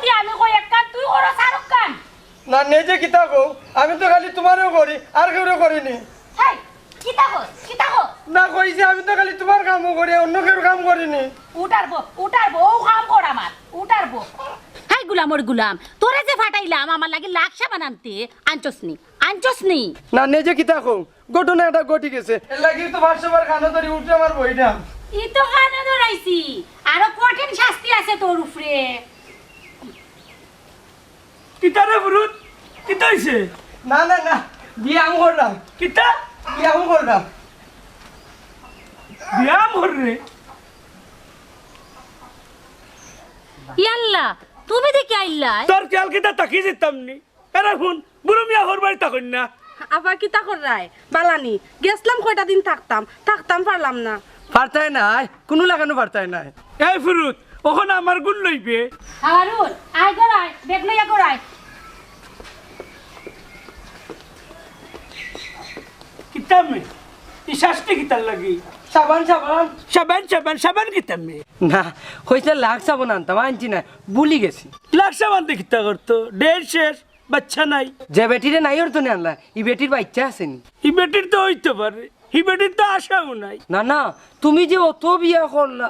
যদি আমি কই এক কান তুই করো শাহরুখ খান না নিজে কিতা কও আমি তো খালি তোমারও করি আর কেউরও করিনি হাই কিতা কর না কইছি আমি তো খালি তোমার কামও করি অন্য কেউ কাম করিনি উঠারবো ও কাম কর আমার উঠারবো হাই গুলাম তোরে যে ফাটাইলাম আমার লাগি লাকসা বানামতে আনচসনি না নিজে কিতা কও ঘটনা এটা ঘটি গেছে এর লাগি তো 500 বার কানে ধরে উঠে আমার বইটা ই তো কানে ধরাইছি আরো কঠিন শাস্তি আছে তোর উপরে কিতা রে বুরুত কিতা হইছে না বিয়াম করলাম কিতা বিয়াম করলাম বিয়াম হররে ইয়াল্লা তুমি দেখি আইলা তোর খেয়াল কিতা তাকি যেতাম নি এরা শুন বুড়ো মিয়া হর বাড়ি তাকন না আবার কিতা কর রায় বালানি গেছলাম কয়টা দিন থাকতাম পারলাম না পারতাই নাই কোনো লাগানো পারতাই নাই এই ফুরুত ওখানে আমার গুণ লইবে হারুন আয় গরাই বেগ লইয়া গরাই কিতা মে ই শাস্তি কিতার লাগি সাবান কিতা মে না কইছে লাখ সাবন আনতাম আনছি না ভুলি গেছি লাখ সাবান দিয়ে কিতা করতো ডেট শেষ বাচ্চা নাই যে বেটিরে নাই ওর তো আনলা ই বেটির বাচ্চা আসেনি ই বেটির তো হইতে পারে ই বেটির তো আশাও নাই না তুমি যে অত বিয়া করলা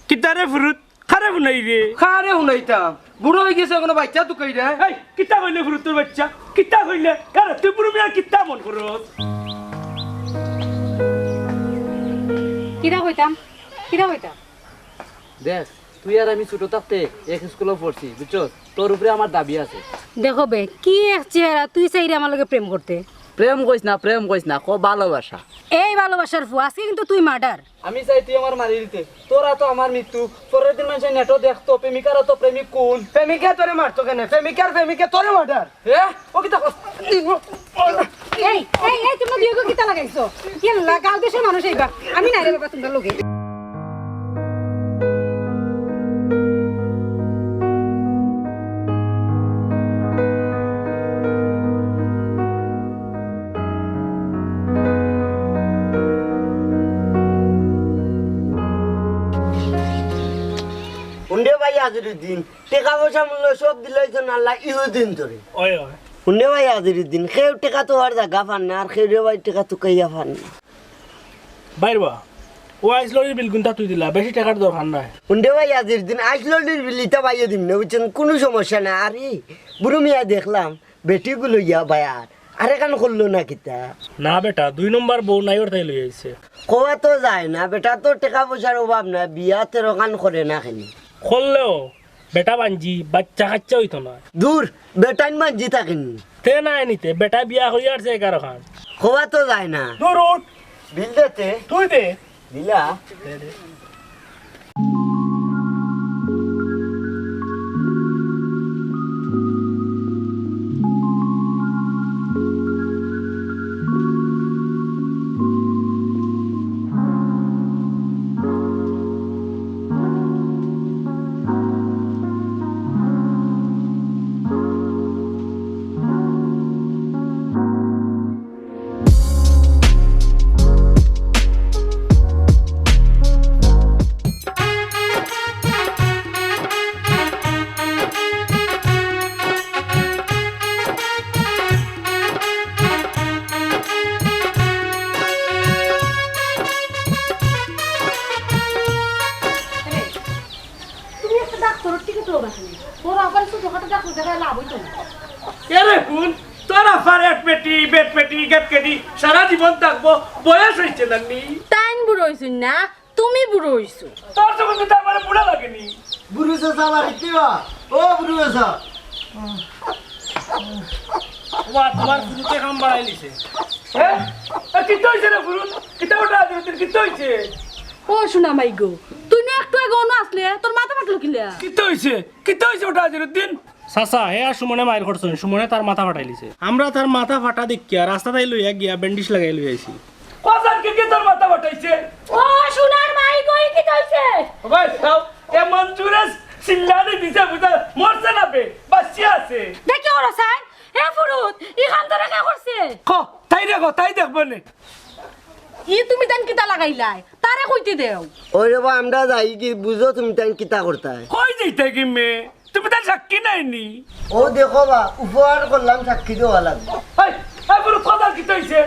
কিতা রে ফুরুত খারাপ নাই রে খারে শুনাইতাম বুড়ো হয়ে গেছে কোনো বাচ্চা তো কই রে এই কিতা হইলে ফুরুতের বাচ্চা কিতা হইলে আরে তুই বুড়ো মিয়া কিতা মন করস কিরা কইতাম দেখ তুই আর আমি ছোট থাকতে এক স্কুলে পড়ছি বুঝছো তোর উপরে আমার দাবি আছে দেখো বে কি এক চেহারা তুই চাইরে আমার লগে প্রেম করতে প্রেম কইস না কো ভালোবাসা এই ভালোবাসার ফু আজকে কিন্তু তুই মার্ডার আমি চাই তুই আমার মারি দিতে তোরা তো আমার মৃত্যু পরের দিন মানুষ নেটও দেখতো প্রেমিকারা তো প্রেমিক কোন প্রেমিকা তোরে মারতো কেন প্রেমিকা তোরে মার্ডার ও কি তা এই তুমি বিয়ে করে কিতা লাগাইছো কেলা গাল দেশের মানুষ এইবা আমি নাই রে বাবা তোমরা লগে হুন্ডে ভাই আজিরুদ্দিন টেকা পয়সা মূল্য সব দিলাইছেন আল্লাহ ইহুদিন ধরে ওই হুন্ডে ভাই আজিরুদ্দিন খেউ টেকা তো আর জায়গা পান না আর খেউ ভাই টেকা তো কাইয়া পান না বাইরবা ও আইসলরির বিল গুনটা তুই দিলা বেশি টাকার দরকার নাই হুন্ডে ভাই আজিরুদ্দিন আইসলডির বিলিটা পাইয়ে দিন না বুঝছেন কোনো সমস্যা না আরে বুড়ো মিয়া দেখলাম বেটিগুলো ইয়া ভাই আর এখান করলো না কিতা না বেটা 2 নম্বর বউ নাই ওর তাই লই আইছে কোয়া তো যায় না বেটা তো টাকা পয়সার অভাব না বিয়া তেরো কান করে না খালি করলেও বেটা বাঞ্জি বাচ্চা কাচ্চা হইতো না দূর বেটাইন মাঝি থাকেনি তে নাই নিতে বেটা বিয়া হই আর যায় কারো খান কোয়া তো যায় না দূর উঠ বিল দিতে তুই দে দিলা এরে কোন তোরা ফারেট পেটি বেট পেটি গেট কেটি সারা জীবন থাকবো বয়স হইছে না নি টাইম বুড়ো হইছুন না তুমি বুড়ো হইছো তোর তো কিন্তু তার মানে বুড়া লাগেনি বুড়ো চাচা আমার কিবা ও বুড়ো চাচা ওয়া তোমার ফুলতে কাম বাড়াই নিছে হ্যাঁ কি হইছে রে ফুল কিটা ওটা দিন কি হইছে ও শোনা মাই গো তুই না একটু আগে অন্য আসলে তোর মাথা ফাটলো কিলা কি হইছে ওটা দিন সাসা হে আর সুমনে মাইর করছন সুমনে তার মাথা ফাটাইলিছে আমরা তার মাথা ফাটা দেখিয়া রাস্তায় লইয়া গিয়া ব্যান্ডেজ লাগাই লই আইছি কোসান কি তোর মাথা ফাটাইছে ও সোনার মাই কই কি কইছে ভাই দাও এ মঞ্জুরেস সিল্লানি দিছে বুঝা মরছে না বে বাচ্চা আছে দেখি ওরা সাইন হে ফুরুত ইখান ধরে কা করছে তাই দেখবো নে ই তুমি তান কিতা লাগাইলাই তারে কইতে দেও ওই রে বা আমরা যাই কি বুঝো তুমি তাই কিতা করতে কই যাইতে কি মে তুমি তার সাক্ষী নাইনি ও দেখো বা উপহার করলাম সাক্ষী দেওয়া লাগবে এই পুরো কথা কি হইছে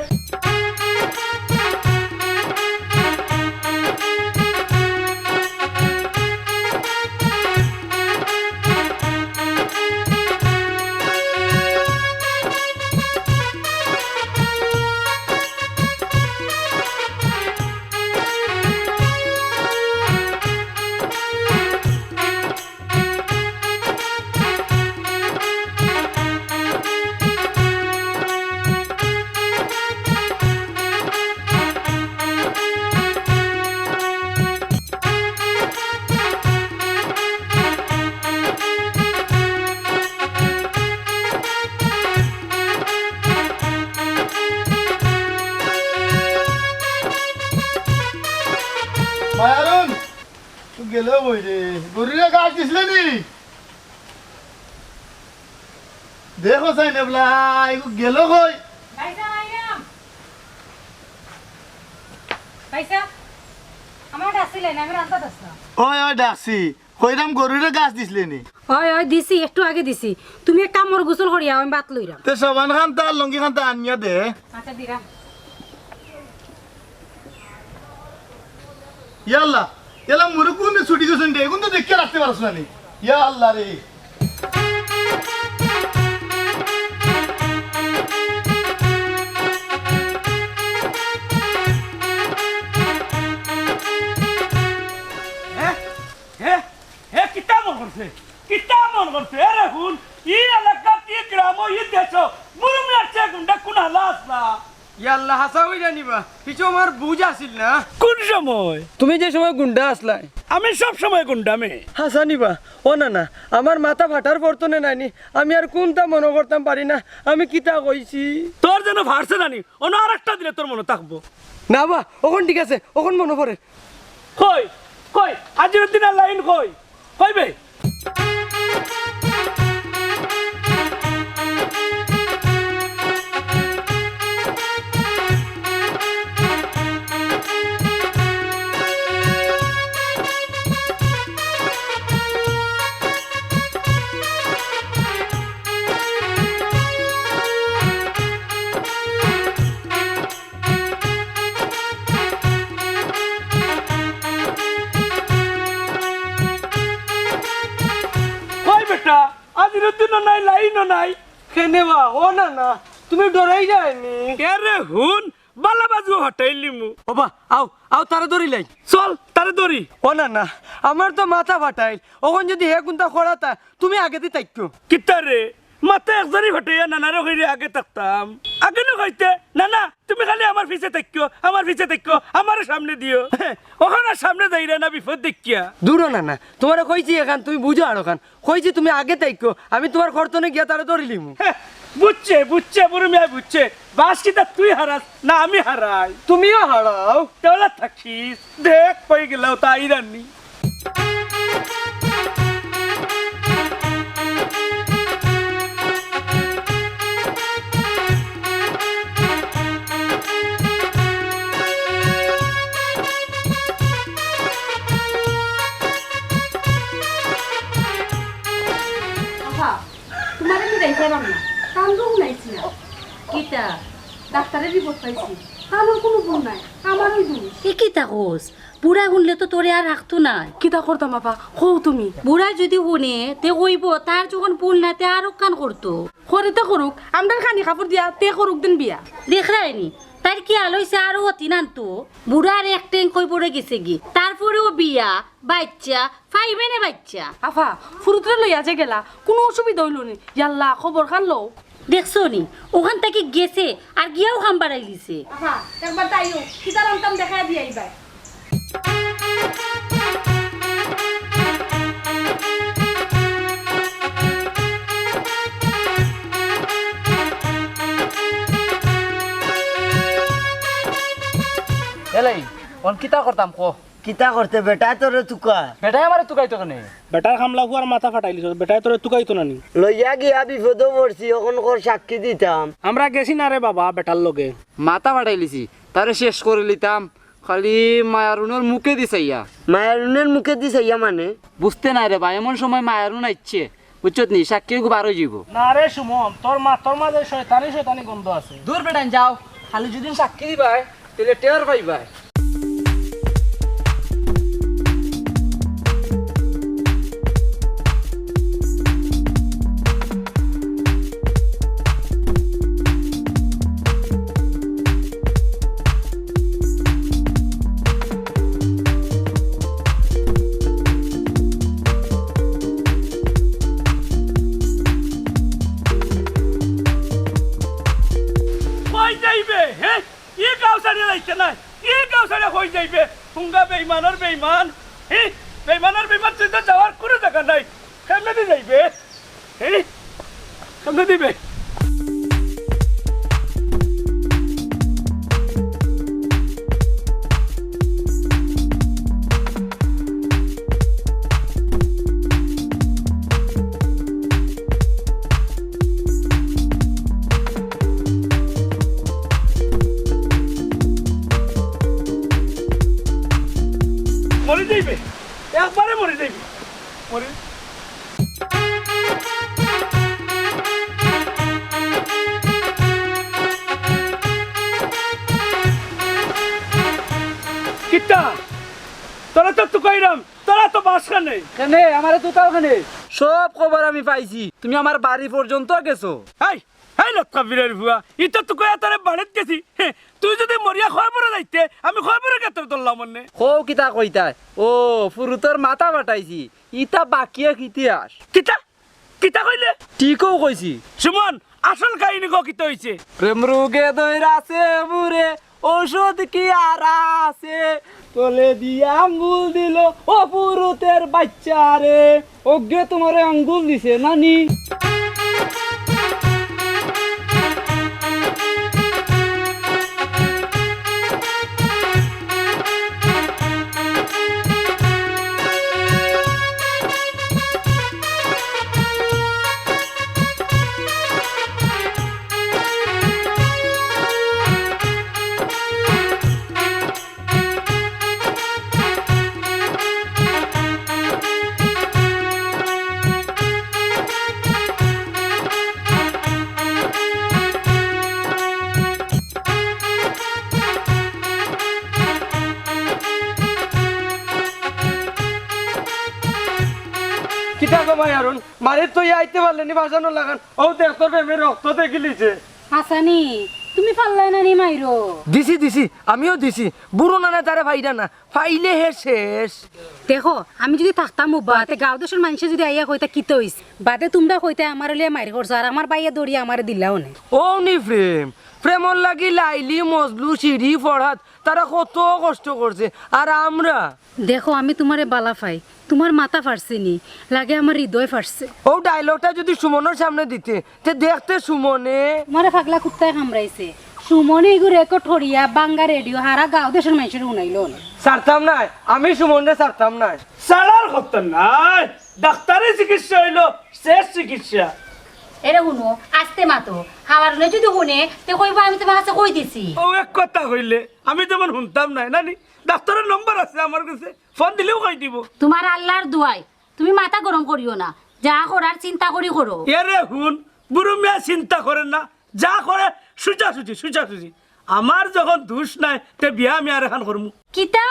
মায়ারুন তুই গেল বই রে গরুরে গাছ দিছিলে নি দেখো চাই না বলা গেল কই ওই ওই ডাকছি কইরাম গরুরে গাছ দিছিলে নি হয় হয় দিছি একটু আগে দিছি তুমি এক কামর গোসল করিয়া আমি বাত লইরাম তে সবান খান তার লঙ্গি খান তা আনিয়া দে আচ্ছা দিরাম ইয়াল্লা এলা মুরু কোন ছুটি গেছেন রে কোন তো দেখে রাখতে পারছ না নি ইয়া আল্লাহ রে কিতা মন করছে এ রাহুল ই এলাকা কি গ্রাম ই দেশ বুড়ো মিয়ার চেয়ে গুন্ডা কোন হালা আসলা ইয়াল্লা হাসা হই জানিবা কিছু আমার বুঝ আসিল না কোন সময় তুমি যে সময় গুন্ডা আসলাই আমি সব সময় গুন্ডামে হাসা নিবা ও না না আমার মাথা ফাটার পরতনে নাইনি আমি আর কোনটা মনে করতাম পারি না আমি কিতা কইছি তোর যেন ভারছে জানি অন্য আর একটা দিলে তোর মনে থাকবো না বা ওখন ঠিক আছে ওখন মনে পড়ে কই কই আজিরুদ্দিন আর লাইন কই কইবে আজিরুদ্দিনও নাই লাইনও নাই কেনে বা ও না না তুমি ডরাই যায়নি রে হুন বালা বাজু হটাইলি মু ওবা আও আও তারা ধরি লাই চল তারে দড়ি ও না না আমার তো মাথা ফাটাইল ওখন যদি হে কোনটা খরাতা তুমি আগে দি তাইতো কিতা রে মাথা একজনই হটাইয়া নানারে হইরে আগে থাকতাম আগে না হইতে না না তুমি খালি আমার পিছে থাকো আমার সামনে দিও ওখানে সামনে যাইরা না বিপদ দেখিয়া দূর না না তোমারে কইছি এখান তুমি বুঝো আর ওখান কইছি তুমি আগে তাইকো আমি তোমার খরতনে গিয়া তারা ধরিলিম বুঝছে বুড়ো মিয়া বুঝছে বাস কিতা তুই হারাস না আমি হারাই তুমিও হারাও তাহলে থাকিস দেখ কই গেলাও তাই রান্নি তোমার আমি দেখাইলাম না কান্দো শুনাইছি না কিতা ডাক্তারের রিপোর্ট পাইছি কানোর কোনো ভুল নাই আমারই দোষ এ কিতা কোস বুড়া শুনলে তো তোরে আর রাখতো না কিতা করতাম আপা কও তুমি বুড়া যদি শুনে তে কইব তার যখন ভুল না তে আরো কান করতো করিতে করুক আমরা খানি কাপড় দিয়া তে করুক দিন বিয়া দেখরাইনি তার কি আলোইছে আরো অতি নানতো বুড়ার এক ট্যাঙ্ক কই পড়ে গেছে কি তারপরেও বিয়া বাচ্চা ফাইবেনে বাচ্চা আফা ফুরুতরে লইয়া যে গেলা কোনো অসুবিধা হইল নি ইয়াল্লা খবর খান লও দেখছো নি ওখান থেকে গেছে আর গিয়াও খাম বাড়াই দিছে আফা একবার তাইও কিতা রামতাম দেখা দিয়ে আইবা এলাই অন কিতা করতাম কো কিতা করতে বেটা তোরে তুকা বেটাই আমারে তুকাইতো কেনে বেটার হামলা হুয়ার মাথা ফাটাইলিস বেটায় তোরে তুকাইতো না নি লইয়া গিয়া বিপদ পড়ছি এখন কর সাক্ষী দিতাম আমরা গেছি না রে বাবা বেটার লগে মাথা ফাটাই লিছি তারে শেষ করে লিতাম খালি মায়ারুনের মুখে দিছে ইয়া। মায়ারুনের মুখে দিছে ইয়া মানে বুঝতে নাই রে ভাই, এমন সময় মায়ারুন আইছে বুঝছত নি, সাক্ষী বার হয়ে যাব। না রে সুমন, তোর মাঝে শয়তানি গন্ধ আছে। দূর বেটান যাও, খালি যদি সাক্ষী দিবাই তাহলে টের পাইবাই। বেইমান তুই তো যাওয়ার কোনো জায়গা নাই, কেমনে দিয়ে যাইবে? কেমনে দিবে? মরে যাইবে, একবারে মরে যাইবে, মরে। কিটা তোরা তো তুকাইরাম, তোরা তো বাসা নেই কেনে আমারে তুতাও কেনে? সব খবর আমি পাইছি, তুমি আমার বাড়ি পর্যন্ত গেছো। হাই হাই লক্কা বীরের ভুয়া, ইটা তুকাই তারে বাড়িত গেছি। তুই যদি মরিয়া খয় পরে যাইতে আমি খয় পরে গেতে তোরলাম মনে। কো কিতা কইতাই? ও ফুরুতর মাথা বাটাইছি, ইটা বাকিয়া ইতিহাস। কিটা কিটা কইলে? ঠিকও কইছি। সুমন, আসল কাহিনী কো কিতা হইছে? প্রেম রোগে দইরাছে বুরে, ঔষধ কি আর আছে? তোলে দিয়া আঙ্গুল দিল ও পুরুতের বাচ্চা রে, ওগে তোমারে আঙ্গুল দিছে নানি। কিতা গো মায়ারুন, মারির তো আইতে পারলেনি বাঁচানো লাগান। ও দেখ তোর প্রেমের রক্ত দেখিলিছে। হাসানি তুমি পারলাই না নি মাইরো? দিছি আমিও দিছি। বুড়ো নানা তারে ফাইডা না, ফাইলে হে শেষ। দেখো আমি যদি থাকতাম বাতে গাঁও দেশের মানুষে যদি আইয়া কইতা কিতে হইছে, বাদে তোমরা কইতা আমার লিয়ে মারি করছো আর আমার বাইয়া দড়িয়া আমার দিলাও না। ও নি প্রেমর লাগি লাইলি মজলু সিঁড়ি ফড়াত তারা কত কষ্ট করছে, আর আমরা দেখো আমি তোমারে বালা পাই, তোমার মাথা ফাটছে নি, লাগে আমার হৃদয় ফাটছে। ও ডায়লগটা যদি সুমনের সামনে দিতে তে দেখতে সুমনে তোমারে পাগলা কুত্তায় কামড়াইছে। সুমনে এগু রেকর্ড হরিয়া বাঙ্গা রেডিও হারা গাঁও দেশের মানুষের উনাইলো না। ছাড়তাম নাই, আমি সুমনরে ছাড়তাম নাই। সালার খতর নাই, ডাক্তারের চিকিৎসা হইলো শেষ চিকিৎসা। এরে শুনো আস্তে মাতো, হাওয়ার যদি শুনে তে কইবা আমি তোমার কাছে কই দিছি। ও এক কথা কইলে আমি যেমন শুনতাম নাই নানি, ডাক্তারের নম্বর আছে আমার কাছে, ফোন দিলেও কই দিব। তোমার আল্লাহর দুয়াই, তুমি মাথা গরম করিও না, যা করার চিন্তা করি করো। এরে হুন, বুড়ো মিয়া চিন্তা করেন না, যা করে সুচাসুচি। আমার যখন দোষ নাই তে বিয়া আমি আর এখন করমু। কিতা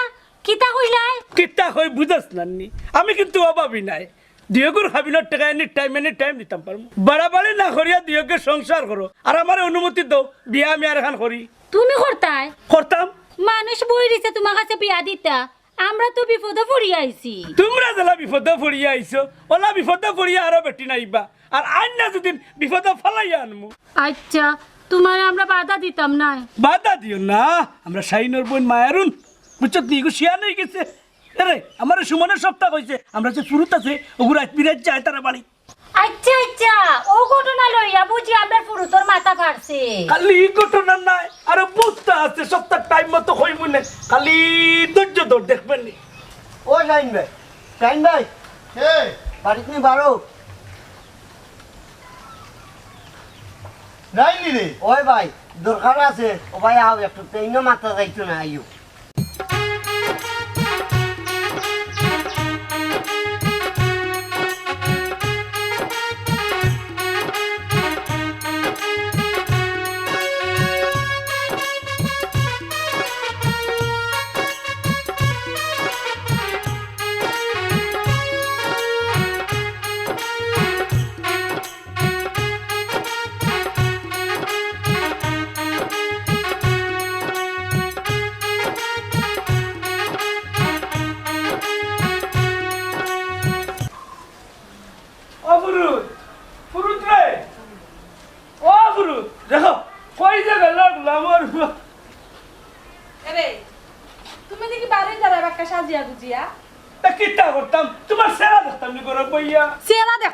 কিতা কইলাই? কিতা কই বুঝাস নানি, আমি কিন্তু অভাবী নাই। দুয়গুর হাবিনের টাকা এনি টাইম দিতাম পারবো। বাড়াবাড়ি না করিয়া দুয়কে সংসার করো, আর আমার অনুমতি দাও বিয়া আমি আর এখন করি। তুমি করতাই? করতাম। মানুষ বই দিছে তোমার কাছে বিয়া দিতা, আমরা তো বিপদে পড়িয়া আইছি। তোমরা যারা বিপদে পড়িয়া আইছো, ওলা বিপদে পড়িয়া আরো বেটি নাইবা, আর আইন না যদি বিপদে ফালাইয়া আনমু। আচ্ছা তোমার আমরা বাধা দিতাম না। বাধা দিও না, আমরা শাহিনের বোন মায়ারুন বুঝছো, নিগু শিয়া নেই গেছে। আরে আমার সুমনের সপ্তাহ হয়েছে, আমরা যে ফুরুত আছে ওগুলো বিরাট যায় তারা বাড়ি। আচ্ছা ও ঘটনা লইয়া বুঝি আমরা পুরুতর মাথা ফাড়ছে। খালি ঘটনা নাই, আরে বুঝতে আছে সপ্তাহ টাইম মতো হই মনে, খালি ধৈর্য ধর দেখবেন। ও শাহিন ভাই বাড়িতে নি বারো রাইলি রে। ওই ভাই দরকার আছে, ও ভাই আও একটু তেইনো মাথা যাইতো না আইও।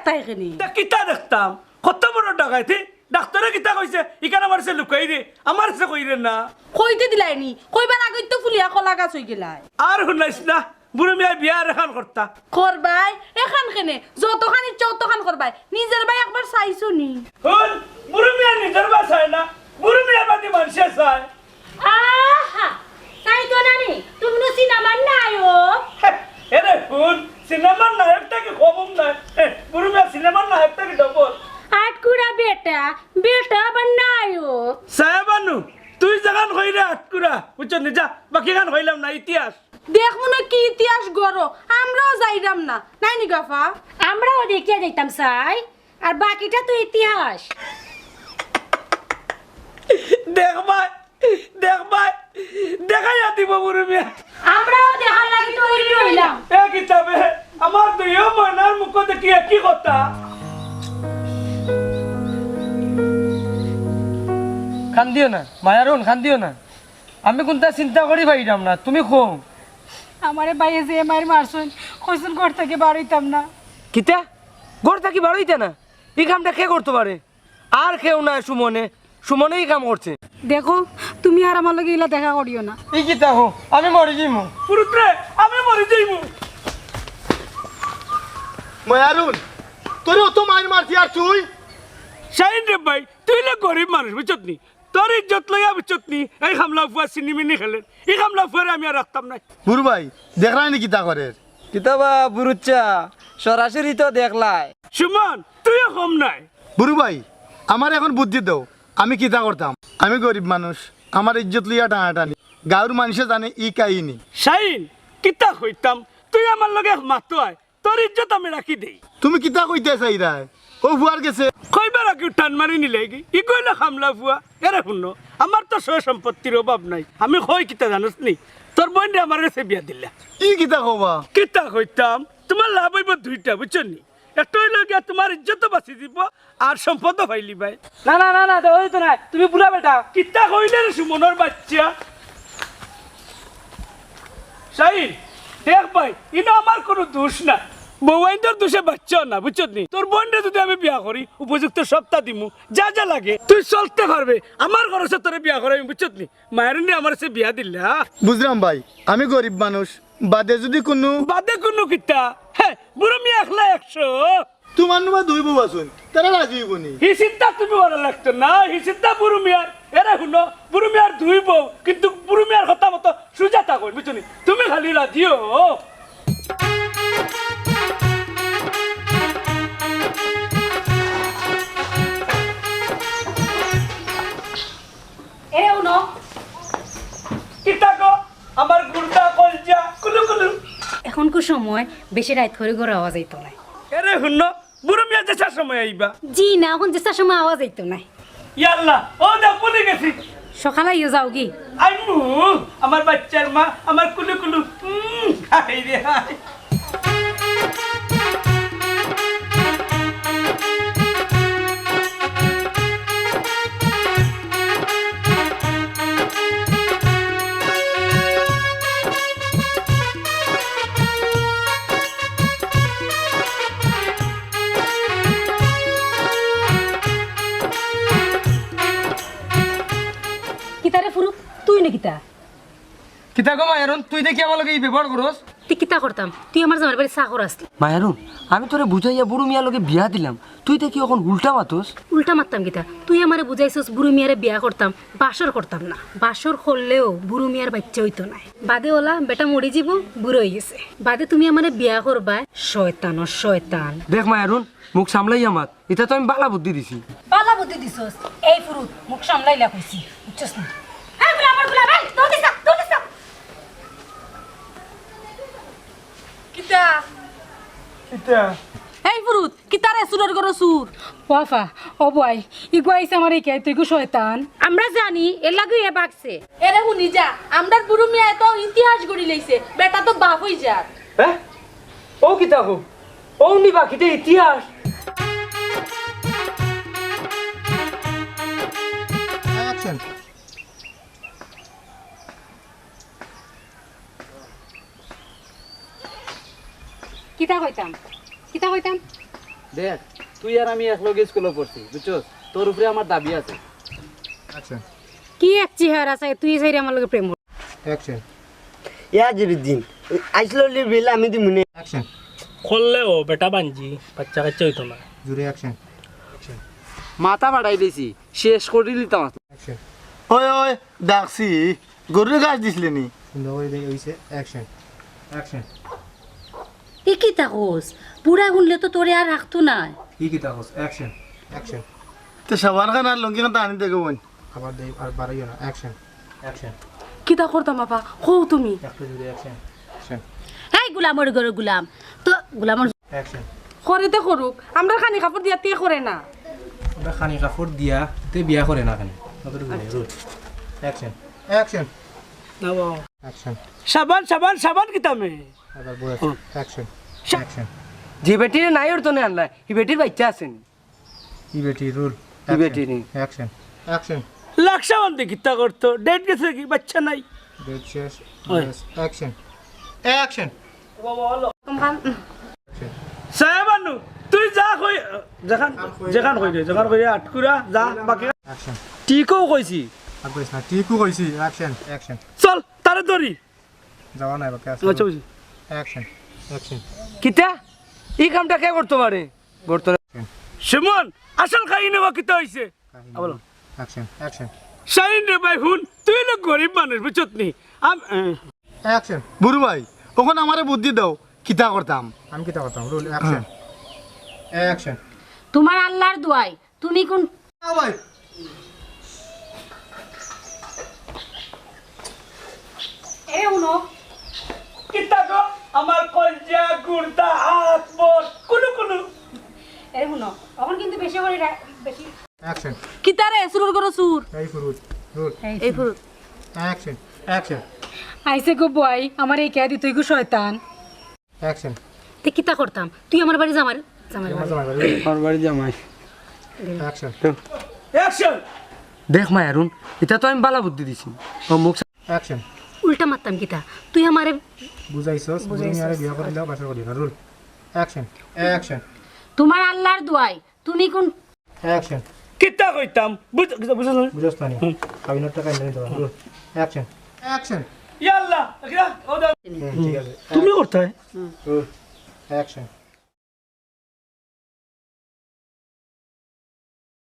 দেখতা এখানে তা কিতা দেখতাম কত বড় ডাকাইতি ডাক্তারে কিতা কইছে ইকান আমার সে লুকাই রে আমার সে কইরে না কইতে দিলাইনি কইবার আগে তো ফুলিয়া কলা গাছ হই গেলাই আর শুনাইছ না বুড়ো মিয়া বিয়া রেখান করতা করবাই এখান কেনে যতখানি চতখান করবাই নিজের ভাই একবার চাইছো নি শুন বুড়ো মিয়া নিজের বাসায় না বুড়ো মিয়া বাদি মানুষে চায় আহা তাই তো নানি তুমি নো সিনেমার নায়ক এরে শুন সিনেমার নায়কটা কি কম না বুড়ো মিয়া সিনেমার নায়কটা কি ডবল আটকুরা বেটা বেটা আবার নায়ক সাহেবানু তুই জাগান কইরা আটকুরা বুঝছ নিজা বাকি গান কইলাম না ইতিহাস দেখ মনে কি ইতিহাস গড়ো আমরাও যাইরাম না নাই নি গাফা আমরাও দেখিয়া যাইতাম চাই আর বাকিটা তো ইতিহাস দেখ ভাই দেখাইয়া দিব বুড়ো মিয়া আমরাও দেখার লাগি তৈরি হইলাম এ কিতাবে আমার দুইও ময়নার মুখ দেখি কি কথা খান দিও না মায়ারুন খান দিও না আমি কোনটা চিন্তা করি পাইলাম না তুমি খো আমারে বাইয়ে যে মার মারছুন কইছুন ঘর থেকে বাড়াইতাম না কিতা ঘর থাকি বাড়াইতে না এই কামটা কে করতে পারে আর কেউ না সুমনেই কাম করছে দেখো তুমি আর আমার লগে ইলা দেখা করিও না এই কিতা হো আমি মরে যাইমু পুরুত্রে আমি মরে যাইমু মায়ারুন তোর অত মাইন মারছি আর তুই শাহিন রে ভাই তুই লে গরিব মানুষ বুঝছত নি তোর ইজ্জত লইয়া বুঝছত নি এই হামলা ফুয়া সিনেমিনি খেলেন এই হামলা ফুয়ারে আমি আর রাখতাম না বুড়ু ভাই দেখলাই নাকি তা করে কিতাবা বুরুচ্চা সরাসরি তো দেখলাই সুমন তুইও কম নাই বুড়ু ভাই আমার এখন বুদ্ধি দাও আমি কিতা করতাম আমি গরিব মানুষ আমার ইজ্জত লইয়া টানাটানি গাঁর মানুষে জানে ই কাহিনী শাহিন কিতা কইতাম তুই আমার লগে মাতো আয় তোর ইজ্জত আমি রাখি দেই তুমি কিতা কইতে চাইরাই ও বুয়ার গেছে কইবার আগে টান মারি নিলে কি ই কইলে হামলা ফুয়া এরে শুনো আমার তো সয় সম্পত্তির অভাব নাই আমি কই কিতা জানোস নি তোর বোন আমার কাছে বিয়া দিলা ই কিতা কবা কিতা কইতাম তোমার লাভ হইব দুইটা বুঝছো নি একটা হইল গিয়া তোমার ইজ্জত বাঁচি দিব আর সম্পদও পাইলি ভাই না না না না ওই তো নাই তুমি বুড়া বেটা কিতা কইলে রে সুমনের বাচ্চা শাহিন দেখ ভাই ইনো আমার কোনো দোষ না বউয়াইন্দর দোষে বাচ্চাও না বুঝছত নি তোর বোনরে যদি আমি বিয়া করি উপযুক্ত সপ্তাহ দিমু যা যা লাগে তুই চলতে পারবে আমার খরচে তোরে বিয়া করাই বুঝছত নি মায়ের নিয়ে আমার সে বিয়া দিলা বুঝলাম ভাই আমি গরিব মানুষ বাদে যদি কোনো বাদে কোনো কিতা হ্যাঁ বুড়ো মিয়া একলা 100 তোমার নুমা দুই বউ আসুন তারা রাজি হইব নি হি চিন্তা তুমি বড় লাগতো না হি চিন্তা বুড়ো মিয়ার এরা শুনো বুড়ো মিয়ার দুই বউ কিন্তু বুড়ো মিয়ার কথা মতো সুজাতা কই বুঝছো নি তুমি খালি রাজিও এ উনো কিতা গো আমার গুড়দা কলজা কুলু কুলু এখন কো সময় বেশি রাত করে ঘর আওয়াজ আইতো না এরে শুনো বুড়ো মিয়া যে সময় আইবা জি না এখন যেটা সময় আওয়াজ আইতো না ইয়াল্লা ও দেখ বলে গেছি সকালে ইয়ে যাও কি আইমু আমার বাচ্চার মা আমার কুলু কুলু হাই রে হাই কিতারে ফুরু তুই না কিতা কিতা গো মায়ারুন তুই দেখি আমার লগে এই ব্যবহার করস তুই কিতা করতাম তুই আমার জামার বাড়ি চাকর আসলি মায়ারুন আমি তোরে বুঝাইয়া বুড়ো মিয়া লগে বিয়া দিলাম তুই দেখি এখন উল্টা মাতস উল্টা মারতাম কিতা তুই আমারে বুঝাইছস বুড়ো মিয়ারে বিয়া করতাম বাসর করতাম না বাসর করলেও বুড়ো মিয়ার বাচ্চা হইতো না বাদে ওলা বেটা মরি যাব বুড়ো হয়ে গেছে বাদে তুমি আমারে বিয়া করবা শয়তান ও শয়তান দেখ মায়ারুন মুখ সামলাই আমার এটা তো আমি বালা বুদ্ধি দিছি পালা বুদ্ধি দিছস এই ফুরু মুখ সামলাইলা কইছি বুঝছস না এই গুলা আমার গুলা ভাই তো দিছ কিতা কিতা এই ফুরুত কিতারে সুরের গরো সুর ওয়াফা ও বয় ইগুয়াইছে আমার এই কে তুই গো শয়তান আমরা জানি এর লাগি এ বাকছে এরে শুনি যা আমরার বুড়ো মিয়া তো ইতিহাস গড়ি লইছে বেটা তো বাপ হই যাক হ্যাঁ ও কিতা গো ও নি বাকিতে ইতিহাস অ্যাকশন কিতা কইতাম দেখ তুই আর আমি একলগে স্কুলে পড়ছি বুঝছস তোর উপরে আমার দাবি আছে অ্যাকশন কি এক চেহারা আছে তুই সাইরে আমার লগে প্রেম কর। অ্যাকশন ইয়া জুরুদ্দিন আইসললির বিল আমি দিমুনে অ্যাকশন করলেও বেটা বাঞ্জি বাচ্চা কাচ্চা হইতো না জুড়ে অ্যাকশন মাথা বাড়াই দিছি শেষ করে দিতাম অ্যাকশন ওই ওই ডাকছি গরুর গাছ দিছিলে নি সুন্দর করে দেই হইছে অ্যাকশন অ্যাকশন এ কি তাকস পুরা গুনলে তো তোরে আর রাখতো না কি কি তাকস অ্যাকশন অ্যাকশন তো সবার খান আর লঙ্কি খান আনি দেখো বোন আবার দেই আর বাড়াইও না অ্যাকশন অ্যাকশন কিতা করতাম আপা কও তুমি একটা জুড়ে অ্যাকশন অ্যাকশন এই গুলামর গরু গুলাম তো গুলামর অ্যাকশন করেতে করুক আমরা খানি কাপড় দিয়া তে করে না আমরা খানি কাপড় দিয়া তে বিয়া করে না কেন রুল অ্যাকশন অ্যাকশন অ্যাকশন সাবান সাবান সাবান কিতামে আবার বল অ্যাকশন অ্যাকশন যে বেটির নাই ওর তো আনলা এই বেটির বাচ্চা আছেন ই বেটি রুল ই বেটি নি অ্যাকশন অ্যাকশন লাকসা বান্ধে কিতা করতো ডেট গেছে কি বাচ্চা নাই ডেড শেষ অ্যাকশন অ্যাকশন সাহেবানু তুই যা কই যেখান যেখান কই দে যেখান কই আটকুরা যা বাকি অ্যাকশন টিকও কইছি আর কইছ না টিকু কইছি অ্যাকশন অ্যাকশন চল তারে ধরি যাওয়া নাই বাকি আছে আচ্ছা বুঝি অ্যাকশন অ্যাকশন কিতা এই কামটা কে করতে পারে করতে সুমন আসল কাহিনী বা কিতা হইছে বলো অ্যাকশন অ্যাকশন শাহিন রে ভাই হুন তুই না গরিব মানুষ বুঝছত নি অ্যাকশন বুড়ু ভাই ওখানে আমারে বুদ্ধি দাও কিতা করতাম আমি কিতা করতাম রুল অ্যাকশন অ্যাকশন তোমার আল্লাহর দোয়াই তুমি কোন ভাই এ উনো কিতা গো আমার কলজা গুড়তা হাত বট কুলু কুলু এ উনো এখন কিন্তু বেশি করে বেশি অ্যাকশন কিতারে সুরুর করো সুর এই ফুরুত রুল এই ফুরুত অ্যাকশন অ্যাকশন আইসে গো বয় আমার এই কে দিত গো শয়তান অ্যাকশন তে কিতা করতাম তুই আমার বাড়ি জামার জামার আমার বাড়ি জামাই অ্যাকশন অ্যাকশন দেখ মা অরুণ এটা তো আমি বালা বুদ্ধি দিছি ও মুখ অ্যাকশন উল্টা মারতাম কিতা তুই আমারে বুঝাইছস বুঝাই আরে বিয়া করে দাও বাসা করি না রুল অ্যাকশন অ্যাকশন তোমার আল্লাহর দোয়াই তুমি কোন অ্যাকশন কিতা কইতাম বুঝছ বুঝছ না কাবিনের টাকা এনে দাও রুল অ্যাকশন অ্যাকশন ইয়াল্লা ও ঠিক আছে তুমি করতে রুল অ্যাকশন